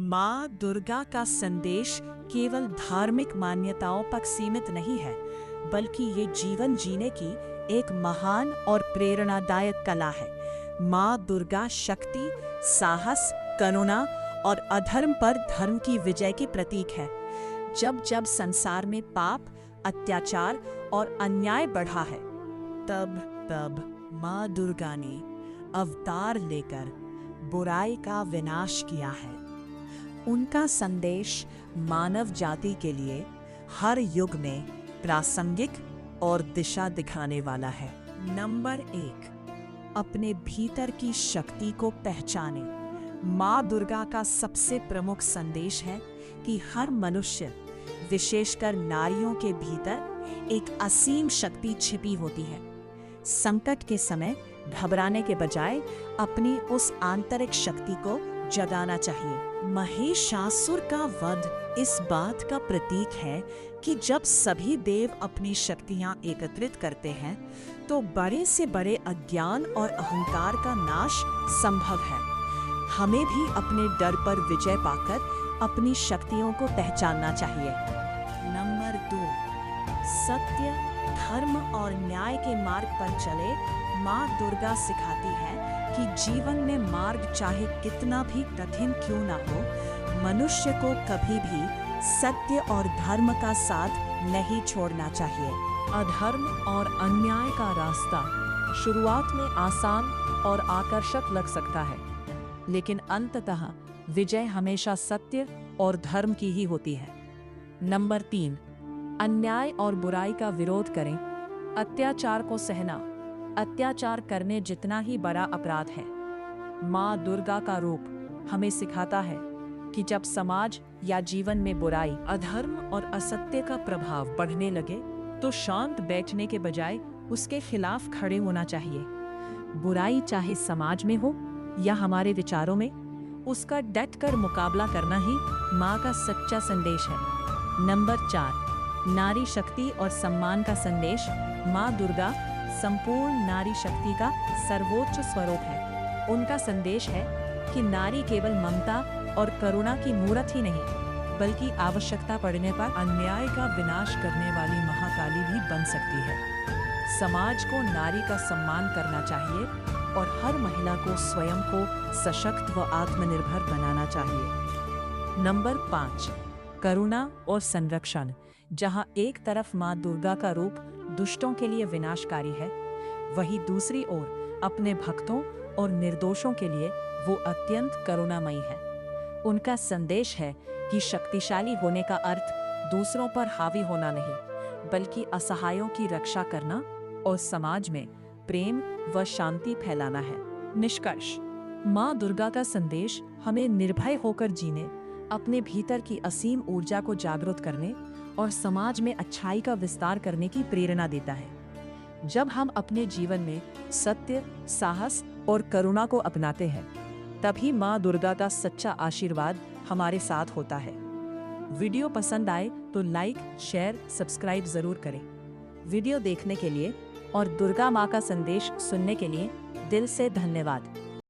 माँ दुर्गा का संदेश केवल धार्मिक मान्यताओं तक सीमित नहीं है, बल्कि ये जीवन जीने की एक महान और प्रेरणादायक कला है। माँ दुर्गा शक्ति, साहस, करुणा और अधर्म पर धर्म की विजय की प्रतीक है। जब जब संसार में पाप, अत्याचार और अन्याय बढ़ा है, तब तब माँ दुर्गा ने अवतार लेकर बुराई का विनाश किया है। उनका संदेश मानव जाति के लिए हर युग में प्रासंगिक और दिशा दिखाने वाला है। नंबर 1, अपने भीतर की शक्ति को पहचाने। माँ दुर्गा का सबसे प्रमुख संदेश है कि हर मनुष्य, विशेषकर नारियों के भीतर एक असीम शक्ति छिपी होती है। संकट के समय घबराने के बजाय अपनी उस आंतरिक शक्ति को जगाना चाहिए। महिषासुर का वध इस बात का प्रतीक है कि जब सभी देव अपनी शक्तियां एकत्रित करते हैं, तो बड़े से बड़े अज्ञान और अहंकार का नाश संभव है। हमें भी अपने डर पर विजय पाकर अपनी शक्तियों को पहचानना चाहिए। नंबर 2, सत्य, धर्म और न्याय के मार्ग पर चले। माँ दुर्गा सिखाती है कि जीवन में मार्ग चाहे कितना भी कठिन क्यों ना हो, मनुष्य को कभी भी सत्य और धर्म का साथ नहीं छोड़ना चाहिए। अधर्म और अन्याय का रास्ता शुरुआत में आसान और आकर्षक लग सकता है, लेकिन अंततः विजय हमेशा सत्य और धर्म की ही होती है। नंबर 3, अन्याय और बुराई का विरोध करें। अत्याचार को सहना अत्याचार करने जितना ही बड़ा अपराध है। माँ दुर्गा का रूप हमें सिखाता है कि जब समाज या जीवन में बुराई, अधर्म और असत्य का प्रभाव बढ़ने लगे, तो शांत बैठने के बजाय उसके खिलाफ खड़े होना चाहिए। बुराई चाहे समाज में हो या हमारे विचारों में, उसका डट कर मुकाबला करना ही माँ का सच्चा संदेश है। नंबर 4, नारी शक्ति और सम्मान का संदेश। माँ दुर्गा संपूर्ण नारी शक्ति का सर्वोच्च स्वरूप है। उनका संदेश है कि नारी केवल ममता और करुणा की मूर्त ही नहीं, बल्कि आवश्यकता पड़ने पर अन्याय का विनाश करने वाली महाकाली भी बन सकती है। समाज को नारी का सम्मान करना चाहिए और हर महिला को स्वयं को सशक्त व आत्मनिर्भर बनाना चाहिए। नंबर 5, करुणा और संरक्षण। जहां एक तरफ माँ दुर्गा का रूप दुष्टों के लिए विनाशकारी है, वहीं दूसरी ओर अपने भक्तों और निर्दोषों के लिए वो अत्यंत करुणामयी है। उनका संदेश है कि शक्तिशाली होने का अर्थ दूसरों पर हावी होना नहीं, बल्कि असहायों की रक्षा करना और समाज में प्रेम व शांति फैलाना है। निष्कर्ष, माँ दुर्गा का संदेश हमें निर्भय होकर जीने, अपने भीतर की असीम ऊर्जा को जागृत करने और समाज में अच्छाई का विस्तार करने की प्रेरणा देता है। जब हम अपने जीवन में सत्य, साहस और करुणा को अपनाते हैं, तभी माँ दुर्गा का सच्चा आशीर्वाद हमारे साथ होता है। वीडियो पसंद आए तो लाइक, शेयर, सब्सक्राइब जरूर करें। वीडियो देखने के लिए और दुर्गा माँ का संदेश सुनने के लिए दिल से धन्यवाद।